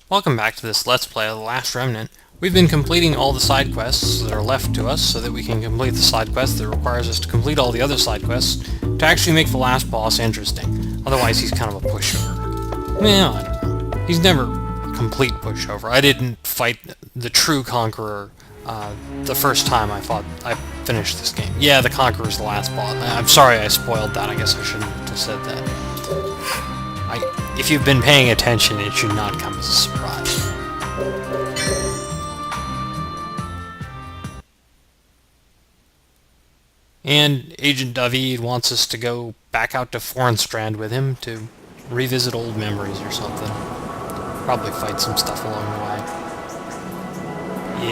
Welcome back to this Let's Play of The Last Remnant. We've been completing all the side quests that are left to us so that we can complete the side quest that requires us to complete all the other side quests to actually make the last boss interesting. Otherwise he's kind of a pushover. Well, I don't know. He's never a complete pushover. I didn't fight the true Conqueror the first time I finished this game. Yeah, the Conqueror's the last boss. I'm sorry I spoiled that. I guess I shouldn't have said that. If you've been paying attention, it should not come as a surprise. And Agent David wants us to go back out to Fornstrand with him to revisit old memories or something. Probably fight some stuff along the way.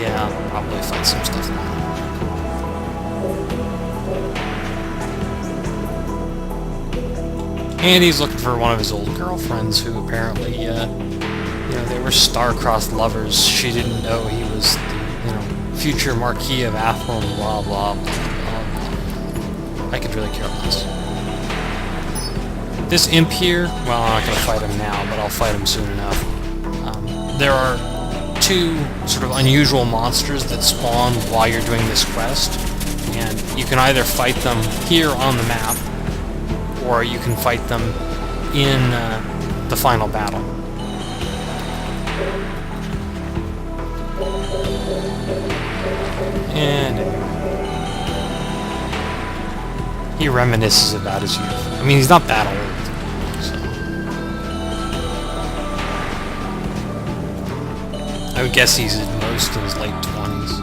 Yeah, probably fight some stuff along the way. And he's looking for one of his old girlfriends who apparently, they were star-crossed lovers. She didn't know he was the, future Marquis of Athlone, blah, blah, blah, blah. I could really care less. This imp here, well, I'm not going to fight him now, but I'll fight him soon enough. There are two sort of unusual monsters that spawn while you're doing this quest, and you can either fight them here on the map, or you can fight them in the final battle. And he reminisces about his youth. I mean, he's not that old, so I would guess he's at most in his late 20s.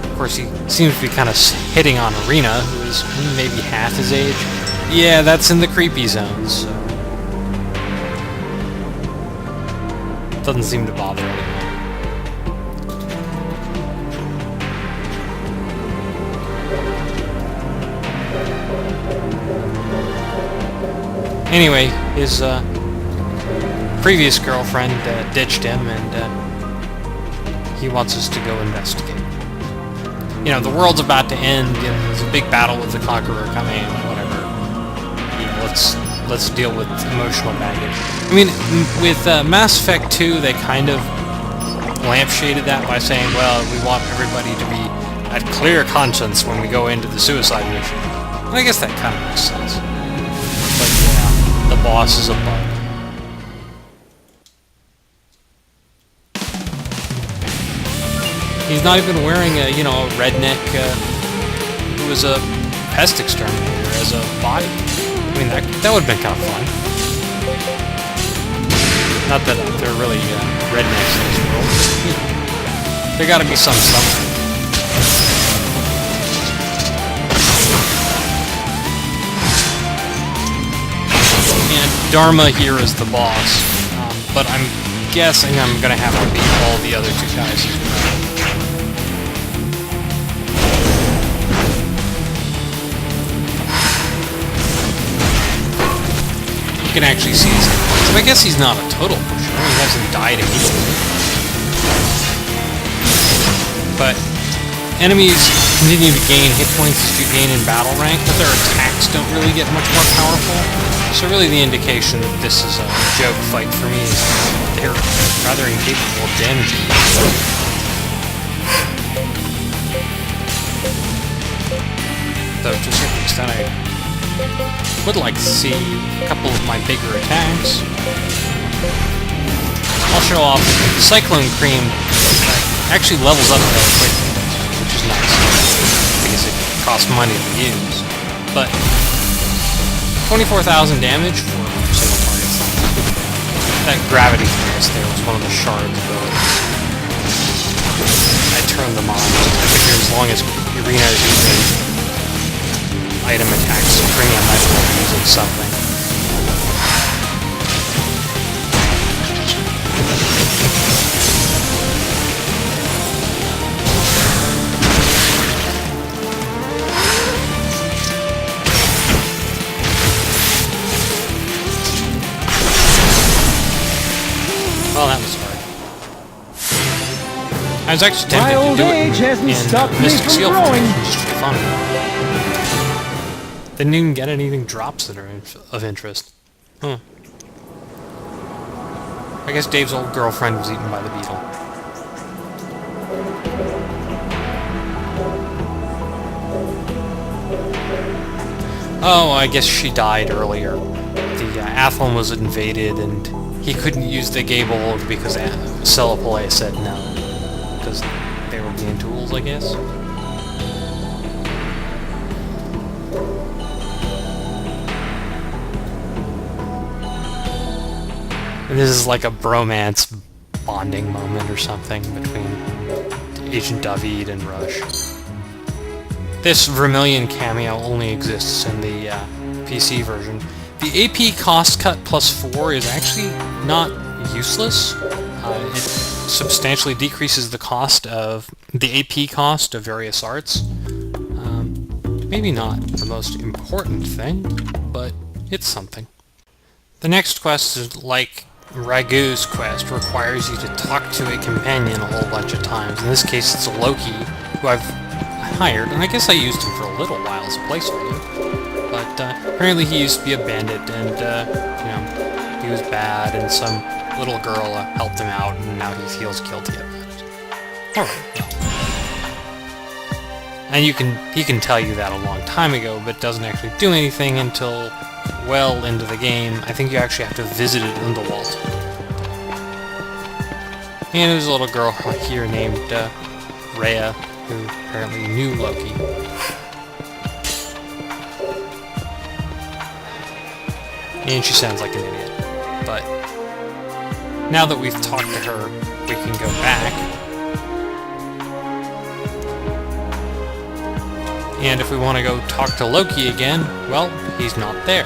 Of course, he seems to be kind of hitting on Irina, who is maybe half his age. Yeah, that's in the creepy zone, so doesn't seem to bother anyone. Anyway, his previous girlfriend ditched him, and he wants us to go investigate. The world's about to end, there's a big battle with the Conqueror coming, whatever. Let's deal with emotional baggage. I mean, with Mass Effect 2, they kind of lampshaded that by saying, well, we want everybody to be at clear conscience when we go into the suicide mission. And I guess that kind of makes sense. But yeah, the boss is a bug. He's not even wearing a, a redneck who was a pest exterminator as a body. I mean, that would have been kind of fun. Not that they're really rednecks in this world. There gotta be some somewhere. And Dharma here is the boss, but I'm guessing I'm gonna have to beat all the other two guys as well. You can actually see his hit points. So I guess he's not a total pusher. He hasn't died immediately. But enemies continue to gain hit points as you gain in battle rank, but their attacks don't really get much more powerful. So really the indication that this is a joke fight for me is they're rather incapable of damaging me. Though to a certain extent I would like to see a couple of my bigger attacks. I'll show off Cyclone Cream actually levels up really quickly, which is nice, because it costs money to use. But 24,000 damage for single targets. That gravity thrust there was one of the shard's abilities. I turned them on. I figure as long as Irina is using item attacks, Khrynia might as well be using something. Well, that was hard. I was actually tempted to do it in Mystic Seal Formation, just for fun. Didn't even get anything drops that are of interest. Huh. I guess Dave's old girlfriend was eaten by the beetle. Oh, I guess she died earlier. The Athlon was invaded, and he couldn't use the Gable because Celipole said no. Because they were being tools, I guess. And this is like a bromance bonding moment or something between Agent David and Rush. This Vermilion cameo only exists in the PC version. The AP cost cut +4 is actually not useless. It substantially decreases the cost of the AP cost of various arts. Maybe not the most important thing, but it's something. The next quest is like Ragu's quest, requires you to talk to a companion a whole bunch of times. In this case, it's Loki, who I've hired, and I guess I used him for a little while as a placeholder. But apparently he used to be a bandit, and you know, he was bad, and some little girl helped him out, and now he feels guilty about it. Alright, well. And he can tell you that a long time ago, but doesn't actually do anything until well into the game. I think you actually have to visit it in the vault. And there's a little girl here named Rhea, who apparently knew Loki. And she sounds like an idiot. But now that we've talked to her, we can go back. And if we want to go talk to Loki again, well, he's not there.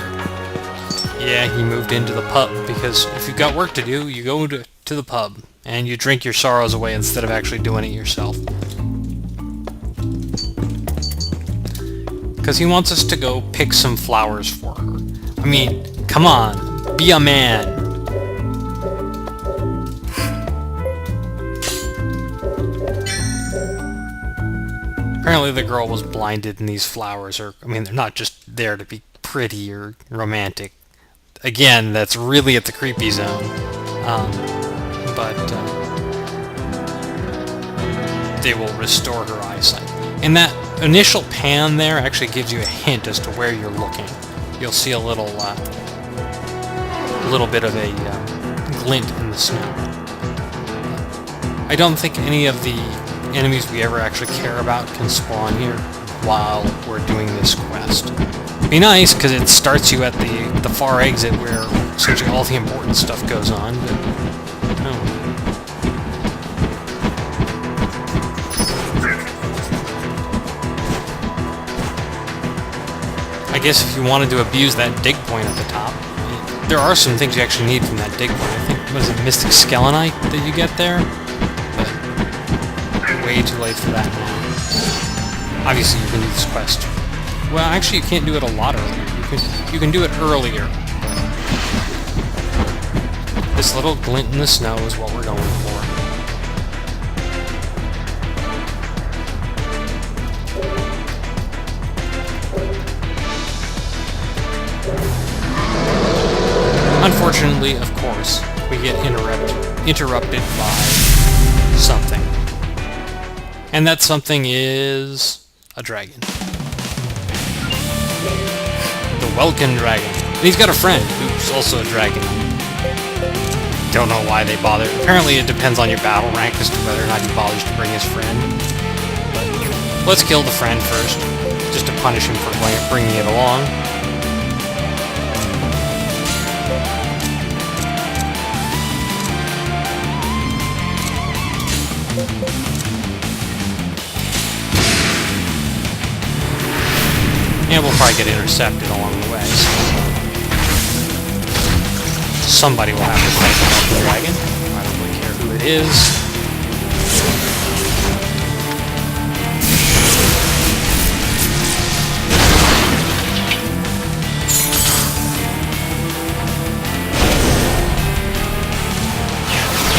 Yeah, he moved into the pub, because if you've got work to do, you go to the pub, and you drink your sorrows away instead of actually doing it yourself. Because he wants us to go pick some flowers for her. I mean, come on, be a man. Apparently the girl was blinded, and these flowers are, I mean, they're not just there to be pretty or romantic. Again, that's really at the creepy zone. But they will restore her eyesight. And that initial pan there actually gives you a hint as to where you're looking. You'll see a little bit of a glint in the snow. I don't think any of the enemies we ever actually care about can spawn here while we're doing this quest. It'd be nice, because it starts you at the far exit where essentially all the important stuff goes on, but no. I guess if you wanted to abuse that dig point at the top, there are some things you actually need from that dig point. I think, what is it, Mystic Skelenite that you get there? But way too late for that now. Obviously you can do this quest. Well, actually you can't do it a lot earlier. You can do it earlier. This little glint in the snow is what we're going for. Unfortunately, of course, we get interrupted by something. And that something is a dragon. The Welkin Dragon. And he's got a friend who's also a dragon. Don't know why they bother. Apparently it depends on your battle rank as to whether or not he bothers to bring his friend. But let's kill the friend first, just to punish him for bringing it along. And we'll probably get intercepted along the way. Somebody will have to fight the dragon. I don't really care who it is.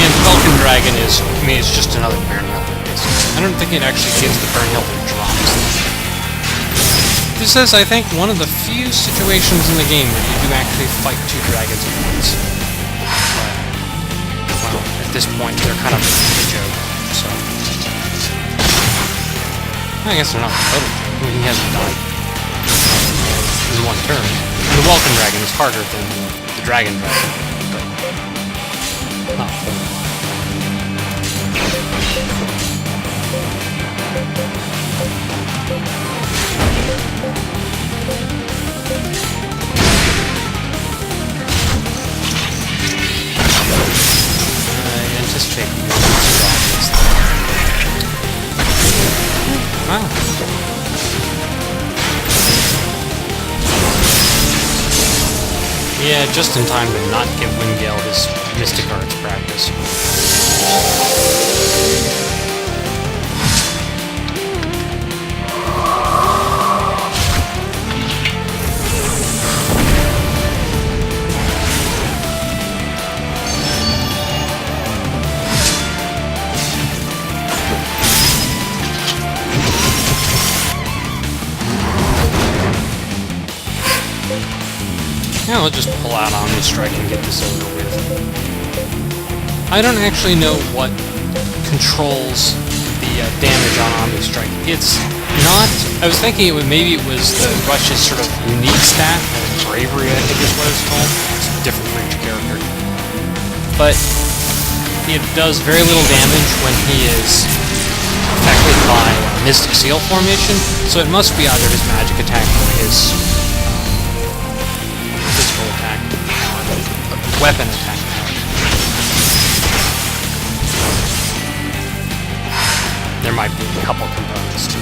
And the Vulcan Dragon is, I mean, it's just another Burn Helper. I don't think it actually gives the Burn Helper drops. This is, I think, one of the few situations in the game where you do actually fight two dragons at once. But, well, at this point, they're kind of a joke, so... I guess they're not a total joke. I mean, he hasn't died in one turn. And the Welcome Dragon is harder than the Dragon Dragon, but... not full. Wow. Yeah, just in time to not give Wyngale his Mystic Arts practice. Yeah, we'll just pull out Omni Strike and get this over with. I don't actually know what controls the damage on Omni Strike. It's not... I was thinking maybe it was the Rush's sort of unique stat, Bravery I think is what it's called. It's different for each character. But it does very little damage when he is affected by Mystic Seal formation, so it must be either his magic attack or his... weapon attack. There might be a couple components too.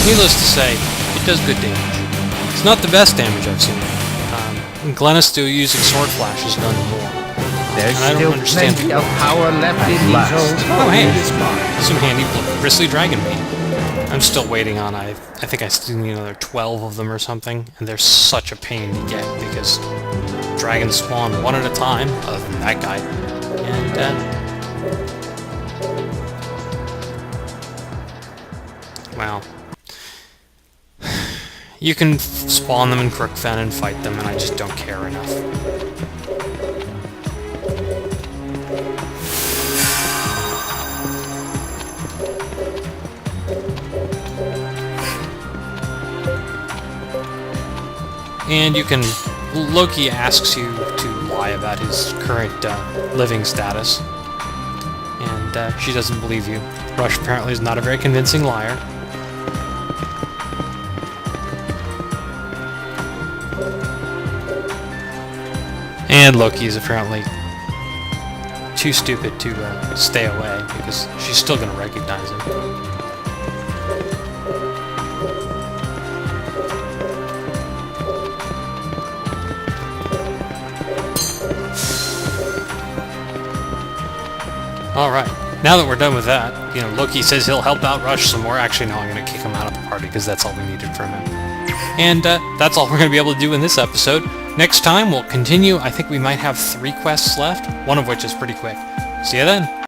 Needless to say, it does good damage. It's not the best damage I've seen. Glenys still using Sword Flash has done more. There's I don't still understand plenty of power left in these old Oh hey, some handy bristly dragon meat. I'm still waiting on, I think I still need another 12 of them or something, and they're such a pain to get because dragons spawn one at a time, other than that guy, and well, you can spawn them in Crookfen and fight them, and I just don't care enough. And you can... Loki asks you to lie about his current living status. And she doesn't believe you. Rush apparently is not a very convincing liar. And Loki is apparently too stupid to stay away, because she's still going to recognize him. Alright, now that we're done with that, you know, Loki says he'll help out Rush some more. Actually, no, I'm going to kick him out of the party, because that's all we needed from him. And that's all we're going to be able to do in this episode. Next time, we'll continue. I think we might have 3 quests left, one of which is pretty quick. See you then!